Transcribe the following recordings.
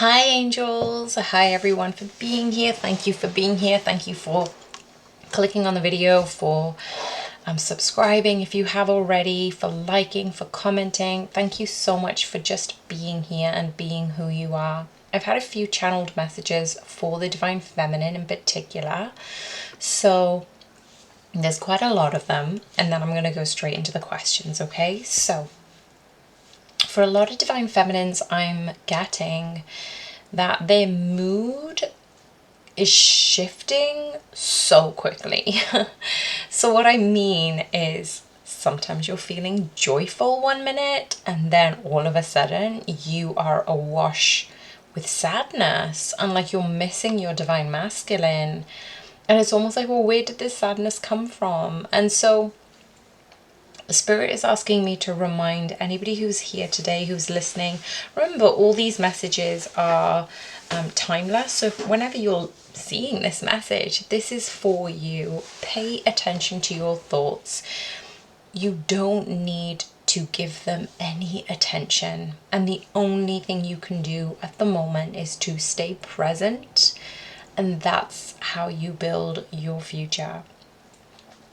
Hi angels, hi everyone for being here. Thank you for being here. Thank you for clicking on the video, for subscribing if you have already, for liking, for commenting. Thank you so much for just being here and being who you are. I've had a few channeled messages for the Divine Feminine in particular, so there's quite a lot of them, and then I'm going to go straight into the questions, okay? So for a lot of Divine Feminines, I'm getting that their mood is shifting so quickly. So what I mean is sometimes you're feeling joyful one minute and then all of a sudden you are awash with sadness and like you're missing your divine masculine, and it's almost like, well, where did this sadness come from? And so Spirit is asking me to remind anybody who's here today, who's listening, remember all these messages are timeless. So whenever you're seeing this message, this is for you. Pay attention to your thoughts. You don't need to give them any attention. And the only thing you can do at the moment is to stay present. And that's how you build your future.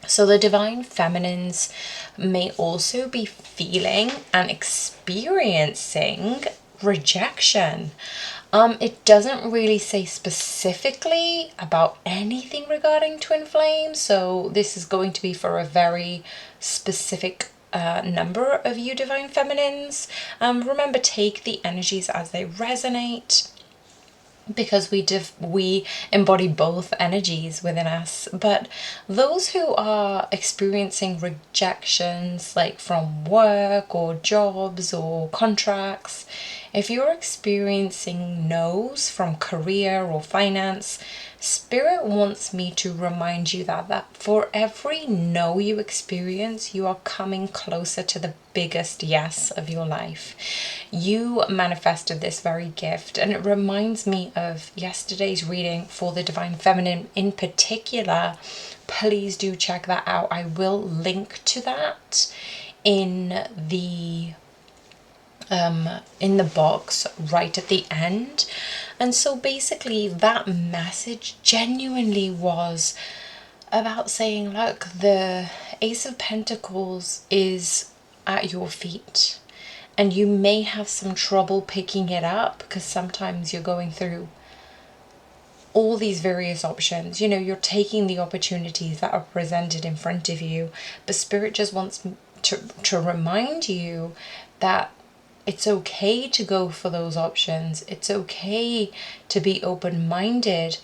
So the Divine Feminines may also be feeling and experiencing rejection. It doesn't really say specifically about anything regarding twin flames, so this is going to be for a very specific number of you Divine Feminines. Remember, take the energies as they resonate, because we embody both energies within us. But those who are experiencing rejections, like from work or jobs or contracts, if you're experiencing no's from career or finance, Spirit wants me to remind you that for every no you experience, you are coming closer to the biggest yes of your life. You manifested this very gift, and it reminds me of yesterday's reading for the Divine Feminine in particular. Please do check that out. I will link to that in the box right at the end. And so basically that message genuinely was about saying, look, the Ace of Pentacles is at your feet and you may have some trouble picking it up because sometimes you're going through all these various options. You know, you're taking the opportunities that are presented in front of you, but Spirit just wants to remind you that it's okay to go for those options. It's okay to be open-minded.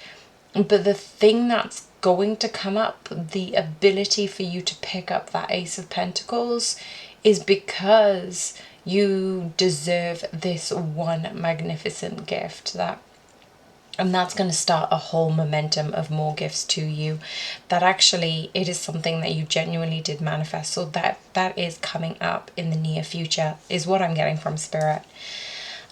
But the thing that's going to come up, the ability for you to pick up that Ace of Pentacles, is because you deserve this one magnificent gift, and that's going to start a whole momentum of more gifts to you. That actually, it is something that you genuinely did manifest. So that is coming up in the near future, is what I'm getting from Spirit.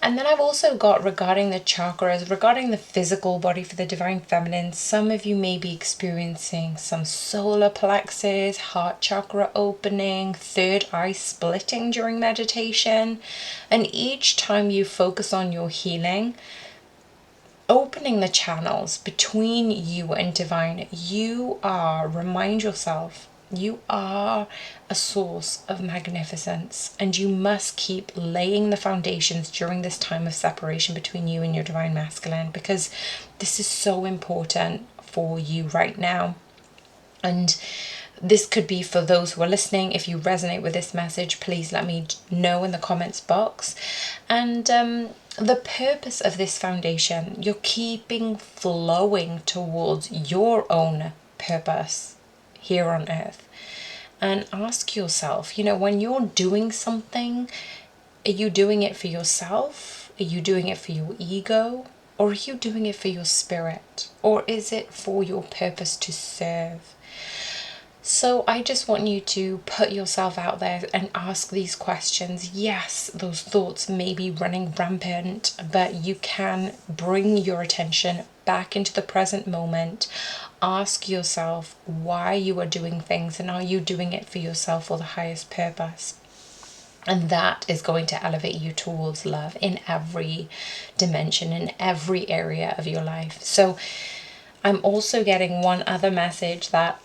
And then I've also got, regarding the chakras, regarding the physical body for the Divine Feminine, some of you may be experiencing some solar plexus, heart chakra opening, third eye splitting during meditation. And each time you focus on your healing, opening the channels between you and divine, remind yourself, you are a source of magnificence, and you must keep laying the foundations during this time of separation between you and your divine masculine, because this is so important for you right now. And this could be for those who are listening. If you resonate with this message, please let me know in the comments box. And the purpose of this foundation, you're keeping flowing towards your own purpose here on earth. And ask yourself, you know, when you're doing something, are you doing it for yourself? Are you doing it for your ego? Or are you doing it for your spirit? Or is it for your purpose to serve? So I just want you to put yourself out there and ask these questions. Yes, those thoughts may be running rampant, but you can bring your attention back into the present moment. Ask yourself why you are doing things, and are you doing it for yourself or the highest purpose? And that is going to elevate you towards love in every dimension, in every area of your life. So I'm also getting one other message that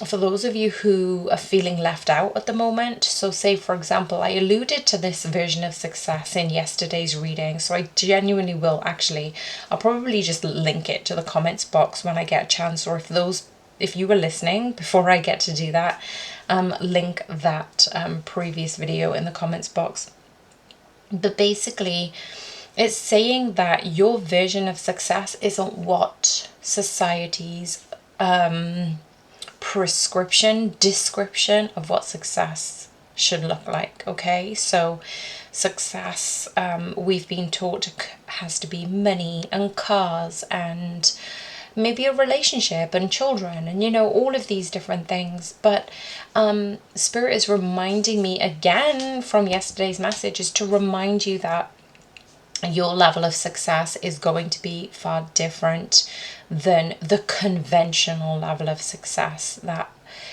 for those of you who are feeling left out at the moment, so say for example, I alluded to this version of success in yesterday's reading, so I genuinely will actually, I'll probably just link it to the comments box when I get a chance, or if you were listening before I get to do that, link that previous video in the comments box. But basically, it's saying that your version of success isn't what society's description of what success should look like, okay? So success, we've been taught, has to be money and cars and maybe a relationship and children and, you know, all of these different things. But Spirit is reminding me again from yesterday's message, is to remind you that your level of success is going to be far different than the conventional level of success that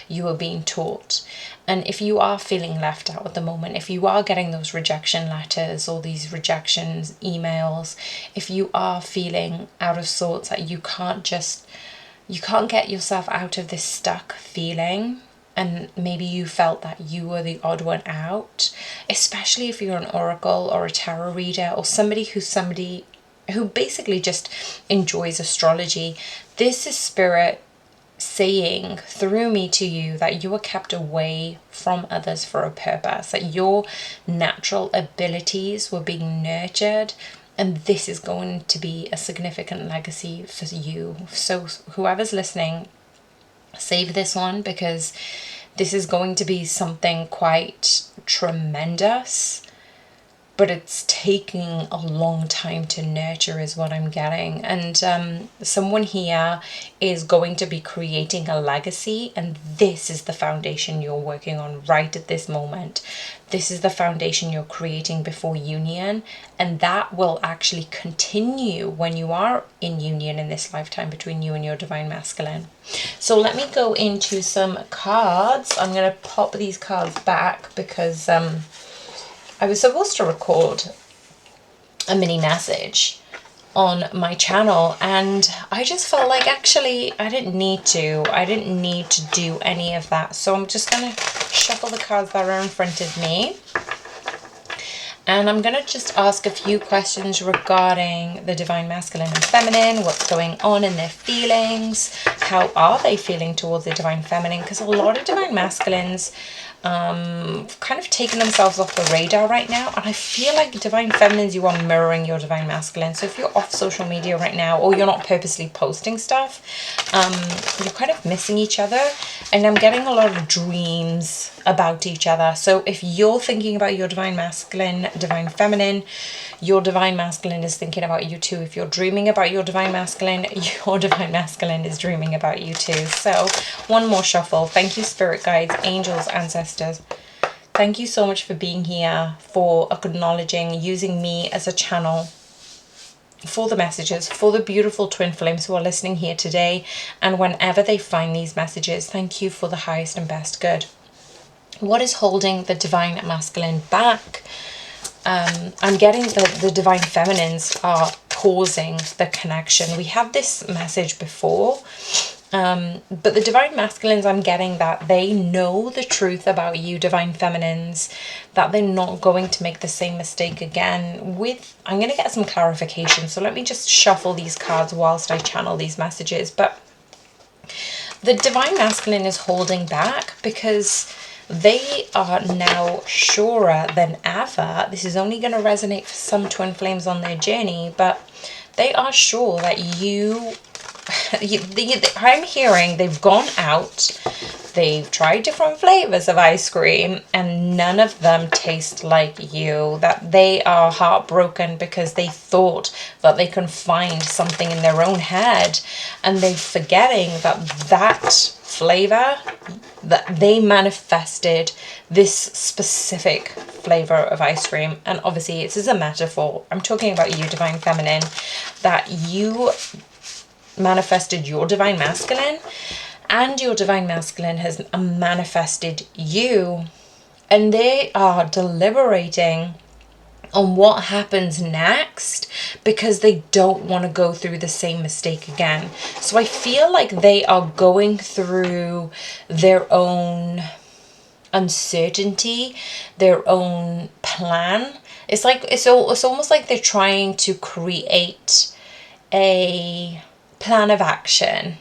you are being taught. And if you are feeling left out at the moment, if you are getting those rejection letters or these rejections emails, if you are feeling out of sorts, that you can't get yourself out of this stuck feeling, and maybe you felt that you were the odd one out, especially if you're an oracle or a tarot reader or somebody who basically just enjoys astrology. This is Spirit saying through me to you that you are kept away from others for a purpose, that your natural abilities were being nurtured, and this is going to be a significant legacy for you. So whoever's listening, save this one, because this is going to be something quite tremendous, but it's taking a long time to nurture is what I'm getting. And someone here is going to be creating a legacy, and this is the foundation you're working on right at this moment. This is the foundation you're creating before union, and that will actually continue when you are in union in this lifetime between you and your divine masculine. So let me go into some cards. I'm going to pop these cards back because I was supposed to record a mini message on my channel, and I just felt like actually I didn't need to do any of that. So I'm just going to shuffle the cards that are in front of me, and I'm going to just ask a few questions regarding the divine masculine and feminine, what's going on in their feelings, how are they feeling towards the divine feminine, because a lot of divine masculines kind of taken themselves off the radar right now, and I feel like divine feminines, you are mirroring your divine masculine. So if you're off social media right now, or you're not purposely posting stuff, you're kind of missing each other, and I'm getting a lot of dreams about each other. So if you're thinking about your divine masculine, divine feminine, your divine masculine is thinking about you too. If you're dreaming about your divine masculine is dreaming about you too. So one more shuffle. Thank you, spirit guides, angels, ancestors. Thank you so much for being here, for acknowledging, using me as a channel for the messages, for the beautiful twin flames who are listening here today, and whenever they find these messages, thank you for the highest and best good. What is holding the divine masculine back? I'm getting the divine feminines are pausing the connection. We had this message before, but the divine masculines, I'm getting that they know the truth about you, divine feminines, that they're not going to make the same mistake again. I'm going to get some clarification, so let me just shuffle these cards whilst I channel these messages. But the divine masculine is holding back because they are now surer than ever. This is only going to resonate for some twin flames on their journey, but they are sure that I'm hearing they've gone out, they've tried different flavors of ice cream, and none of them taste like you. That they are heartbroken because they thought that they can find something in their own head, and they're forgetting that flavor, that they manifested this specific flavor of ice cream. And obviously this is a metaphor. I'm talking about you, divine feminine, that you manifested your divine masculine, and your divine masculine has manifested you and they are deliberating on what happens next because they don't want to go through the same mistake again. So I feel like they are going through their own uncertainty, their own plan. It's like it's almost like they're trying to create a plan of action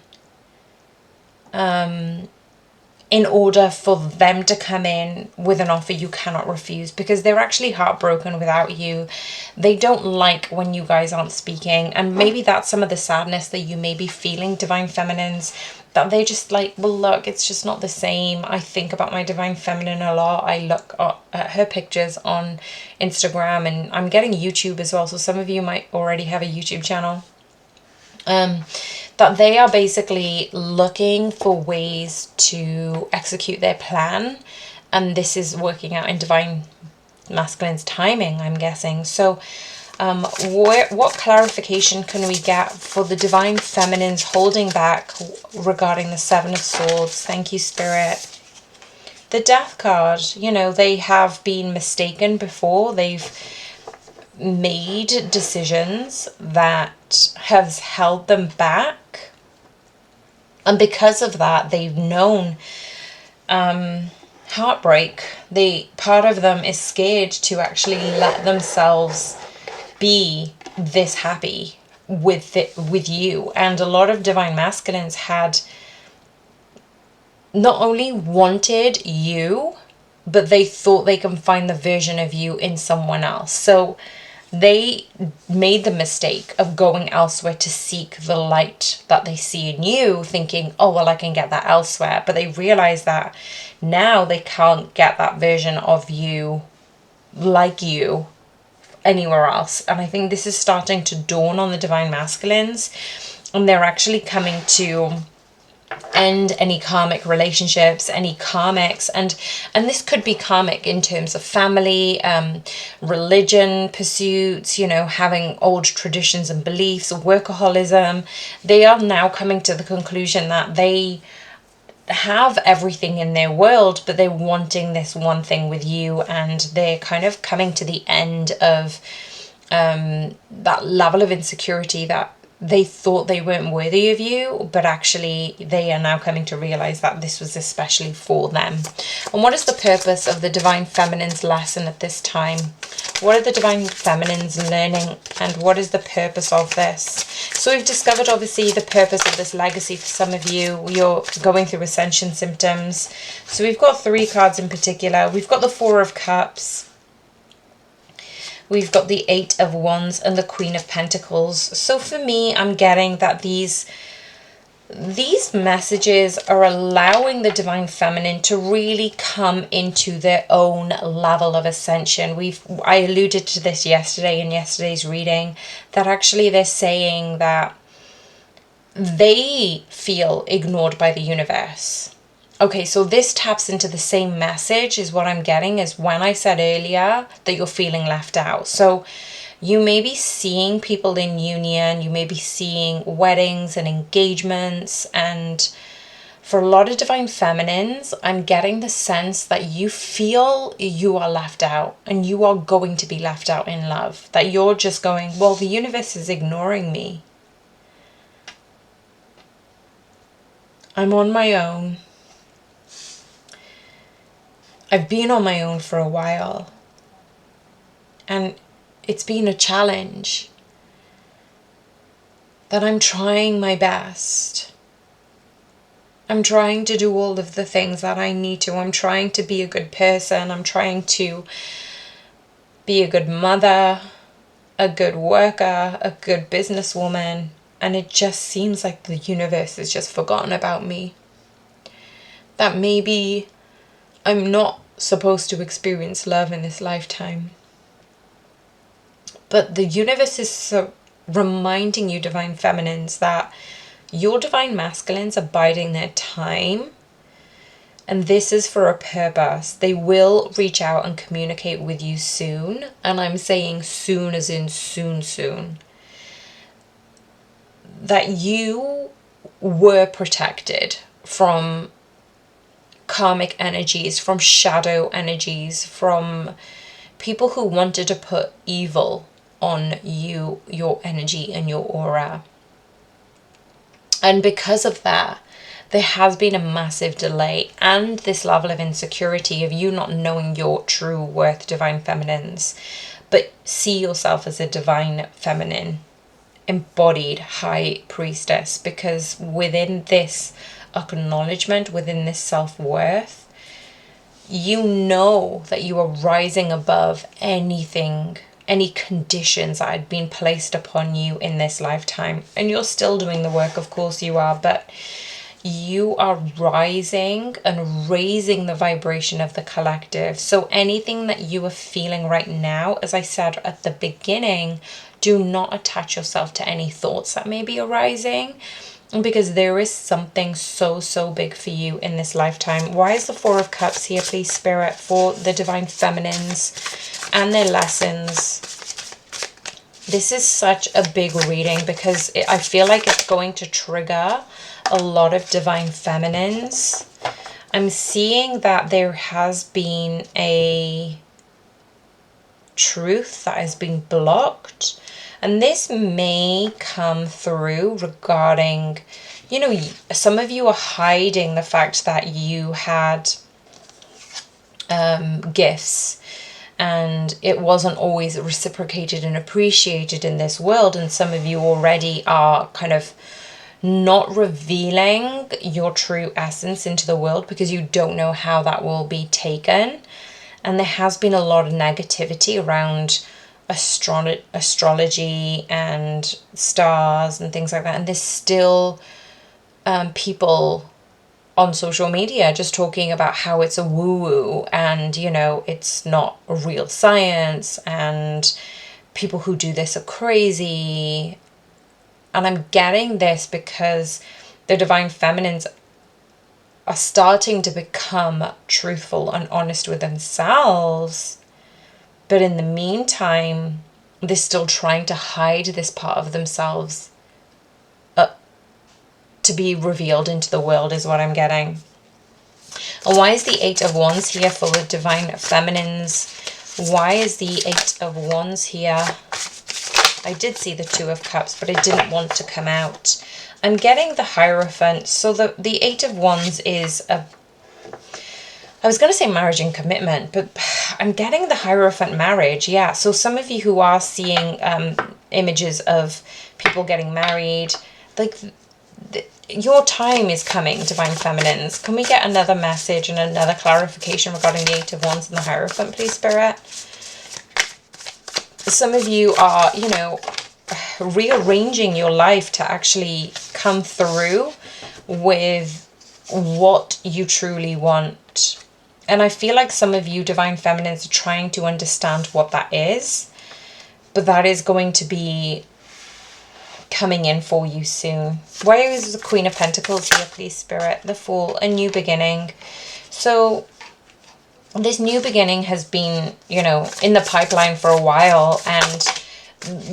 in order for them to come in with an offer you cannot refuse, because they're actually heartbroken without you. They don't like when you guys aren't speaking, and maybe that's some of the sadness that you may be feeling, Divine Feminines, that they just like, well, look, it's just not the same. I think about my Divine Feminine a lot. I look at her pictures on Instagram, and I'm getting YouTube as well, so some of you might already have a YouTube channel. That they are basically looking for ways to execute their plan, and this is working out in Divine Masculine's timing, I'm guessing. So what clarification can we get for the Divine Feminines holding back regarding the Seven of Swords? Thank you, Spirit. The Death card, you know, they have been mistaken before. They've made decisions that has held them back, and because of that they've known heartbreak. Part of them is scared to actually let themselves be this happy with you. And a lot of Divine Masculines had not only wanted you, but they thought they can find the version of you in someone else. So they made the mistake of going elsewhere to seek the light that they see in you, thinking, oh, well, I can get that elsewhere. But they realize that now they can't get that version of you like you anywhere else. And I think this is starting to dawn on the Divine Masculines, and they're actually coming to end any karmic relationships, any karmics, and this could be karmic in terms of family, religion pursuits, you know, having old traditions and beliefs, workaholism. They are now coming to the conclusion that they have everything in their world, but they're wanting this one thing with you, and they're kind of coming to the end of that level of insecurity that they thought they weren't worthy of you, but actually they are now coming to realize that this was especially for them. And what is the purpose of the Divine Feminine's lesson at this time? What are the Divine Feminines learning, and what is the purpose of this? So we've discovered obviously the purpose of this legacy. For some of you, you're going through ascension symptoms. So we've got 3 cards in particular. We've got the 4 of Cups, we've got the 8 of Wands, and the Queen of Pentacles. So for me, I'm getting that these messages are allowing the Divine Feminine to really come into their own level of ascension. I alluded to this yesterday in yesterday's reading, that actually they're saying that they feel ignored by the universe. Okay, so this taps into the same message is what I'm getting as when I said earlier that you're feeling left out. So you may be seeing people in union, you may be seeing weddings and engagements, and for a lot of Divine Feminines, I'm getting the sense that you feel you are left out, and you are going to be left out in love. That you're just going, well, the universe is ignoring me. I'm on my own. I've been on my own for a while, and it's been a challenge, that I'm trying my best. I'm trying to do all of the things that I need to. I'm trying to be a good person. I'm trying to be a good mother, a good worker, a good businesswoman, and it just seems like the universe has just forgotten about me. That maybe I'm not supposed to experience love in this lifetime. But the universe is so reminding you, Divine Feminines, that your Divine Masculines are biding their time, and this is for a purpose. They will reach out and communicate with you soon, and I'm saying soon as in soon. That you were protected from karmic energies, from shadow energies, from people who wanted to put evil on you, your energy and your aura. And because of that, there has been a massive delay and this level of insecurity of you not knowing your true worth, divine feminines. But see yourself as a divine feminine, embodied high priestess, because within this acknowledgement, within this self-worth, you know that you are rising above anything, any conditions that had been placed upon you in this lifetime. And you're still doing the work, of course you are, but you are rising and raising the vibration of the collective. So anything that you are feeling right now, as I said at the beginning, do not attach yourself to any thoughts that may be arising, because there is something so big for you in this lifetime. Why is the Four of Cups here, please, Spirit, for the divine feminines and their lessons? This is such a big reading because I feel like it's going to trigger a lot of divine feminines. I'm seeing that there has been a truth that has been blocked, and this may come through regarding, you know, some of you are hiding the fact that you had gifts and it wasn't always reciprocated and appreciated in this world, and some of you already are kind of not revealing your true essence into the world because you don't know how that will be taken. And there has been a lot of negativity around astrology and stars and things like that, and there's still people on social media just talking about how it's a woo-woo and, you know, it's not a real science and people who do this are crazy. And I'm getting this because the divine feminines are starting to become truthful and honest with themselves. But in the meantime, they're still trying to hide this part of themselves to be revealed into the world, is what I'm getting. And why is the Eight of Wands here for the divine feminines? Why is the Eight of Wands here? I did see the Two of Cups, but I didn't want to come out. I'm getting the Hierophant. So the Eight of Wands is I was going to say marriage and commitment, but I'm getting the Hierophant marriage. Yeah, so some of you who are seeing images of people getting married, like your time is coming, divine feminines. Can we get another message and another clarification regarding the Eight of Wands and the Hierophant, please, Spirit? Some of you are, you know, rearranging your life to actually come through with what you truly want. And I feel like some of you divine feminines are trying to understand what that is, but that is going to be coming in for you soon. Why is the Queen of Pentacles here, please, Spirit? The Fool, a new beginning. So this new beginning has been, you know, in the pipeline for a while, and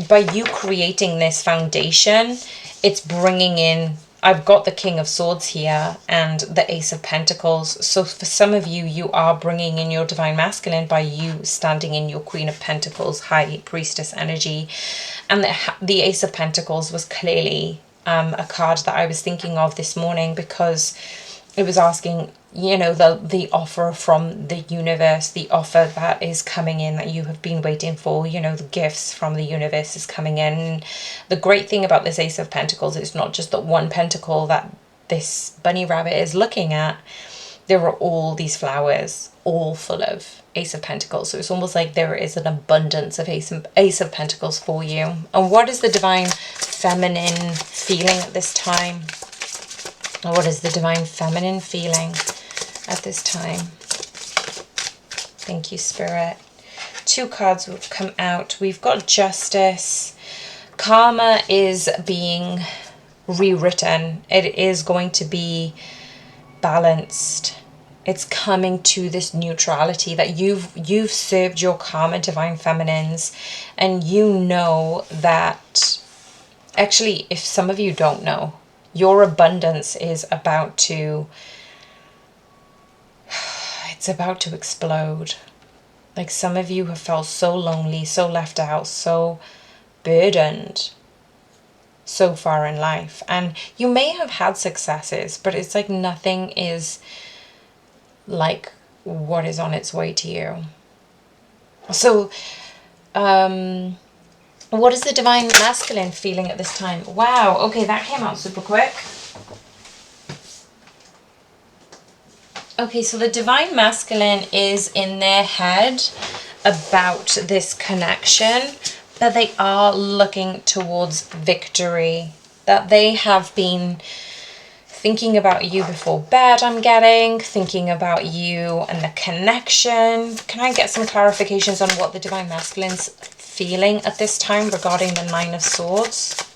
by you creating this foundation, it's bringing in, I've got the King of Swords here and the Ace of Pentacles. So for some of you, you are bringing in your divine masculine by you standing in your Queen of Pentacles, High Priestess energy. And the Ace of Pentacles was clearly a card that I was thinking of this morning, because it was asking, you know, the offer from the universe, the offer that is coming in that you have been waiting for, you know, the gifts from the universe is coming in. And the great thing about this Ace of Pentacles is not just that one pentacle that this bunny rabbit is looking at. There are all these flowers, all full of Ace of Pentacles. So it's almost like there is an abundance of Ace of Pentacles for you. And what is the divine feminine feeling at this time? Or what is the divine feminine feeling at this time? Thank you, Spirit. Two cards will come out. We've got Justice. Karma is being rewritten. It is going to be balanced. It's coming to this neutrality that you've served your karma, divine feminines, and you know that, actually, if some of you don't know, your abundance is about to it's about to explode. Like some of you have felt so lonely, so left out, so burdened so far in life. And you may have had successes, but it's like nothing is like what is on its way to you. So, what is the divine masculine feeling at this time? Wow, okay, that came out super quick. Okay, so the divine masculine is in their head about this connection, that they are looking towards victory, that they have been thinking about you before bed, I'm getting, thinking about you and the connection. Can I get some clarifications on what the divine masculine's feeling at this time regarding the Nine of Swords?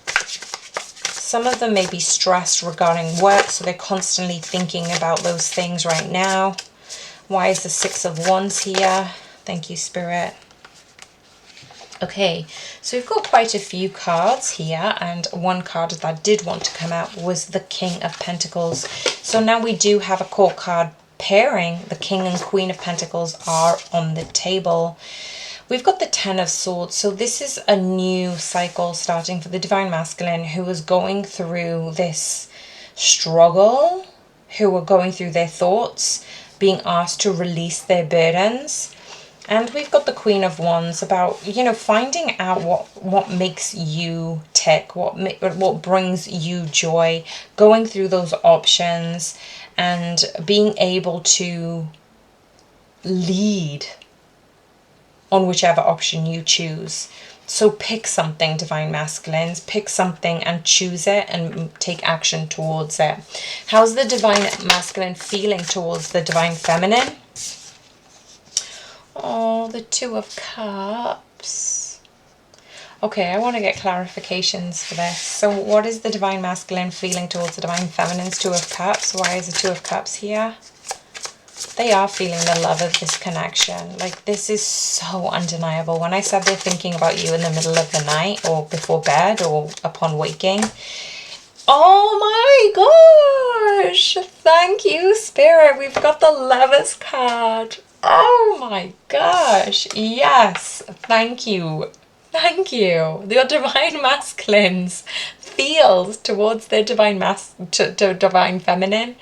Some of them may be stressed regarding work, so they're constantly thinking about those things right now. Why is the Six of Wands here? Thank you, Spirit. Okay, so we've got quite a few cards here, and one card that did want to come out was the King of Pentacles. So now we do have a court card pairing. The King and Queen of Pentacles are on the table. We've got the Ten of Swords, so this is a new cycle starting for the Divine Masculine who is going through this struggle, who are going through their thoughts, being asked to release their burdens. And we've got the Queen of Wands about, you know, finding out what makes you tick, what brings you joy, going through those options and being able to lead on whichever option you choose. So pick something, Divine Masculines, pick something and choose it and take action towards it. How's the Divine Masculine feeling towards the Divine Feminine? Oh, the Two of Cups. Okay, I want to get clarifications for this. So what is the Divine Masculine feeling towards the Divine Feminine's Two of Cups? Why is the Two of Cups here? They are feeling the love of this connection. Like, this is so undeniable. When I said they're thinking about you in the middle of the night or before bed or upon waking. Oh my gosh. Thank you, Spirit. We've got the Lovers card. Oh my gosh. Yes. Thank you. Thank you. The Divine Masculines feels towards their Divine Divine Feminine.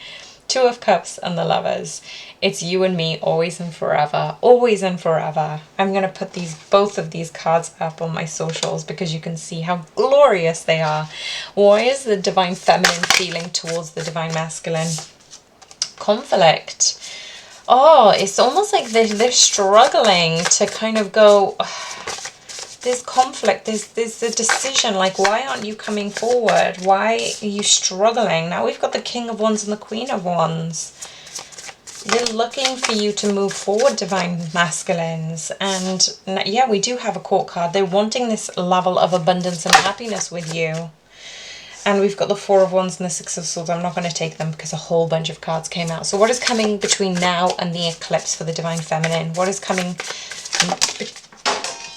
Two of Cups and the Lovers. It's you and me, always and forever. Always and forever. I'm going to put both of these cards up on my socials because you can see how glorious they are. Why is the Divine Feminine feeling towards the Divine Masculine? Conflict. Oh, it's almost like they're struggling to kind of go... There's conflict, there's a decision, like, why aren't you coming forward? Why are you struggling? Now we've got the King of Wands and the Queen of Wands. They're looking for you to move forward, Divine Masculines. And yeah, we do have a court card. They're wanting this level of abundance and happiness with you. And we've got the Four of Wands and the Six of Swords. I'm not going to take them because a whole bunch of cards came out. So what is coming between now and the eclipse for the Divine Feminine? What is coming...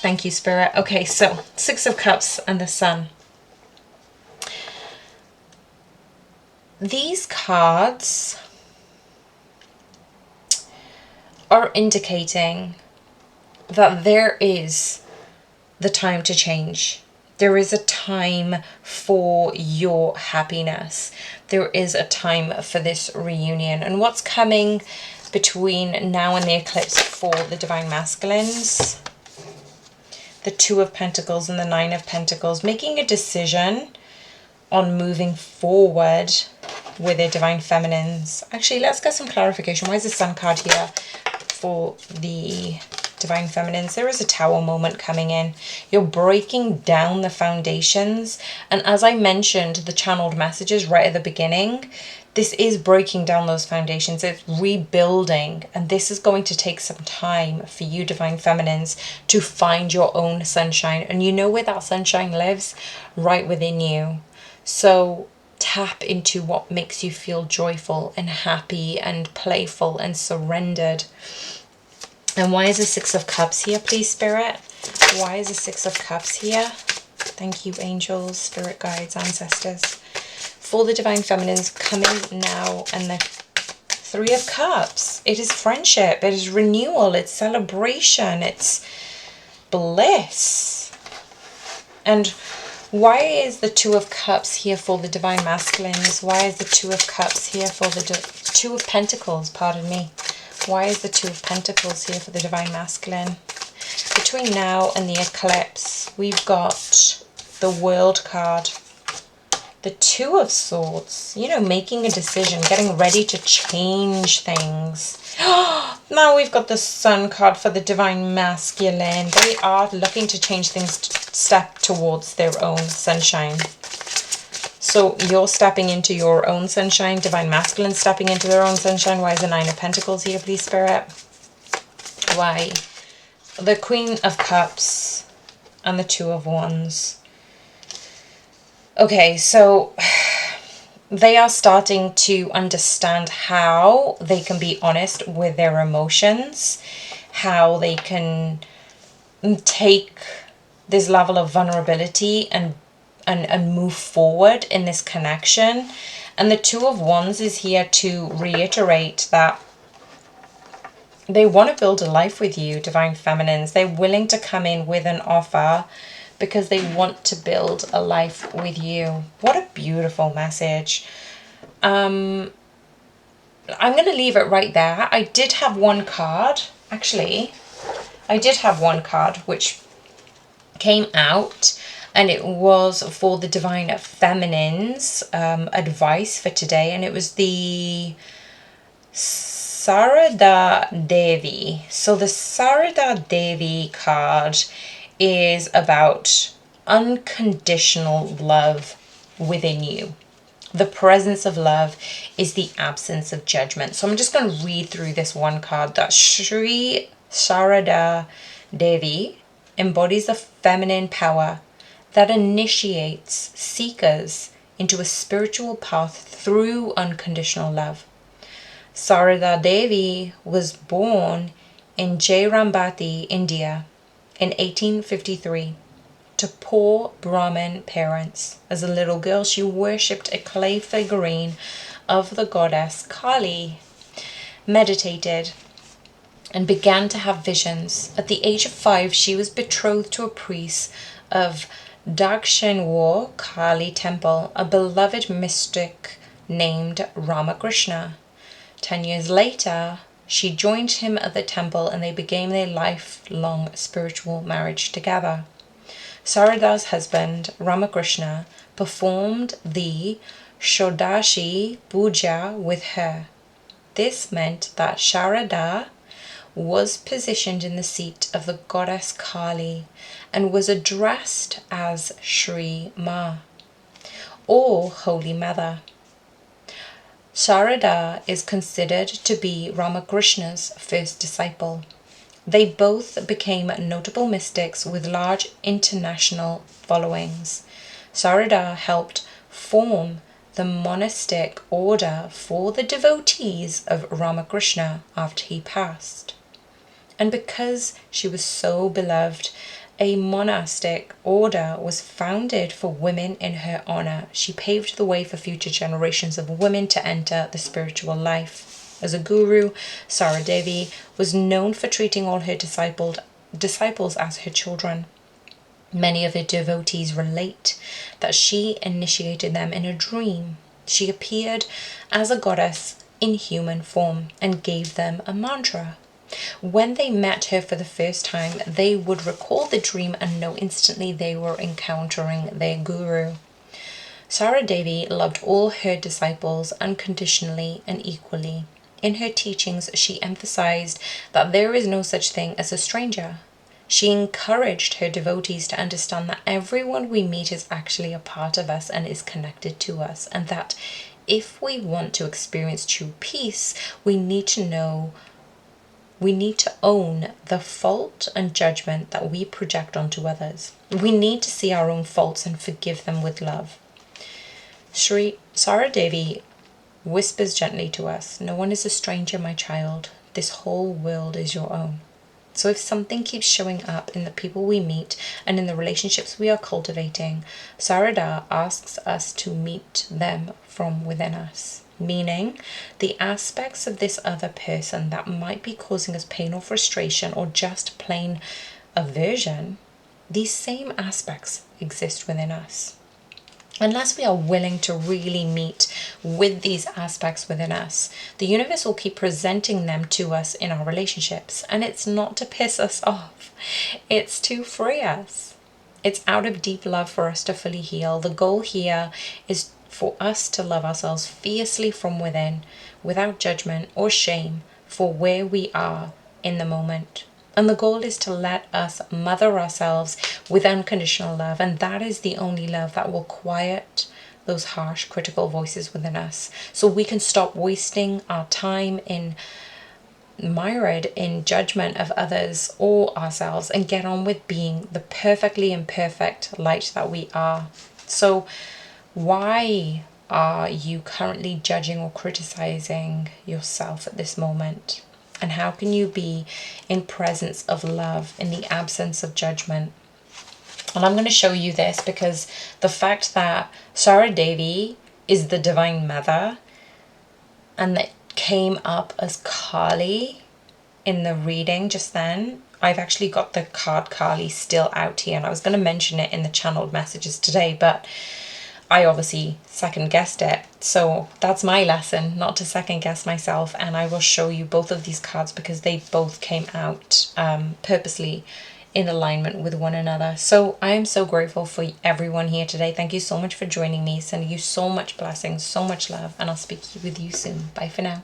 Thank you, Spirit. Okay, so Six of Cups and the Sun. These cards are indicating that there is the time to change. There is a time for your happiness. There is a time for this reunion. And what's coming between now and the eclipse for the Divine Masculines? The Two of Pentacles and the Nine of Pentacles, making a decision on moving forward with their Divine Feminines. Actually, let's get some clarification. Why is the Sun card here for the Divine Feminines? There is a Tower moment coming in. You're breaking down the foundations. And as I mentioned, the channeled messages right at the beginning, this is breaking down those foundations. It's rebuilding. And this is going to take some time for you, Divine Feminines, to find your own sunshine. And you know where that sunshine lives? Right within you. So tap into what makes you feel joyful and happy and playful and surrendered. And why is the Six of Cups here, please, Spirit? Why is the Six of Cups here? Thank you, angels, spirit guides, ancestors. For the Divine Feminines coming now and the Three of Cups. It is friendship. It is renewal. It's celebration. It's bliss. And why is the Two of Cups here for the Divine Masculines? Why is the Two of Cups here for the Two of Pentacles, pardon me. Why is the Two of Pentacles here for the Divine Masculine? Between now and the eclipse, we've got the World card. The Two of Swords, you know, making a decision, getting ready to change things. Now we've got the Sun card for the Divine Masculine. They are looking to change things, step towards their own sunshine. So you're stepping into your own sunshine, Divine Masculine stepping into their own sunshine. Why is the Nine of Pentacles here, please, Spirit? Why? The Queen of Cups and the Two of Wands. Okay, so they are starting to understand how they can be honest with their emotions, how they can take this level of vulnerability and move forward in this connection. And the Two of Wands is here to reiterate that they want to build a life with you, Divine Feminines. They're willing to come in with an offer because they want to build a life with you. What a beautiful message. I'm going to leave it right there. I did have one card, actually. I did have one card which came out, and it was for the Divine Feminines advice for today, and it was the Sarada Devi. So the Sarada Devi card is about unconditional love within you. The presence of love is the absence of judgment. So I'm just going to read through this one card. That Sri Sarada Devi embodies the feminine power that initiates seekers into a spiritual path through unconditional love. Sarada Devi was born in Jayrambati, India in 1853 to poor Brahmin parents. As a little girl, she worshipped a clay figurine of the goddess Kali, meditated, and began to have visions. At the age of 5, she was betrothed to a priest of Dakshinwar Kali temple, a beloved mystic named Ramakrishna. 10 years later, she joined him at the temple and they began their lifelong spiritual marriage together. Sarada's husband, Ramakrishna, performed the Shodashi Puja with her. This meant that Sarada was positioned in the seat of the goddess Kali and was addressed as Shri Ma, or Holy Mother. Sarada is considered to be Ramakrishna's first disciple. They both became notable mystics with large international followings. Sarada helped form the monastic order for the devotees of Ramakrishna after he passed. And because she was so beloved, a monastic order was founded for women in her honor. She paved the way for future generations of women to enter the spiritual life. As a guru, Sarada Devi was known for treating all her disciples as her children. Many of her devotees relate that she initiated them in a dream. She appeared as a goddess in human form and gave them a mantra. When they met her for the first time, they would recall the dream and know instantly they were encountering their guru. Sarada Devi loved all her disciples unconditionally and equally. In her teachings, she emphasized that there is no such thing as a stranger. She encouraged her devotees to understand that everyone we meet is actually a part of us and is connected to us, and that if we want to experience true peace, we need to own the fault and judgment that we project onto others. We need to see our own faults and forgive them with love. Sri Sarada Devi whispers gently to us, "No one is a stranger, my child. This whole world is your own." So if something keeps showing up in the people we meet and in the relationships we are cultivating, Sarada asks us to meet them from within us. meaning the aspects of this other person that might be causing us pain or frustration or just plain aversion, these same aspects exist within us. Unless we are willing to really meet with these aspects within us, the universe will keep presenting them to us in our relationships. And it's not to piss us off, it's to free us. It's out of deep love for us to fully heal. The goal here is for us to love ourselves fiercely from within, without judgment or shame for where we are in the moment. And the goal is to let us mother ourselves with unconditional love. And that is the only love that will quiet those harsh, critical voices within us. So we can stop wasting our time mired in judgment of others or ourselves and get on with being the perfectly imperfect light that we are. So why are you currently judging or criticizing yourself at this moment? And how can you be in presence of love in the absence of judgment? And I'm going to show you this because the fact that Sarah Devi is the Divine Mother and that came up as Kali in the reading just then. I've actually got the card Kali still out here, and I was going to mention it in the channeled messages today, but I obviously second guessed it. So that's my lesson, not to second guess myself. And I will show you both of these cards because they both came out purposely in alignment with one another. So I am so grateful for everyone here today. Thank you so much for joining me. Sending you so much blessings, so much love, and I'll speak with you soon. Bye for now.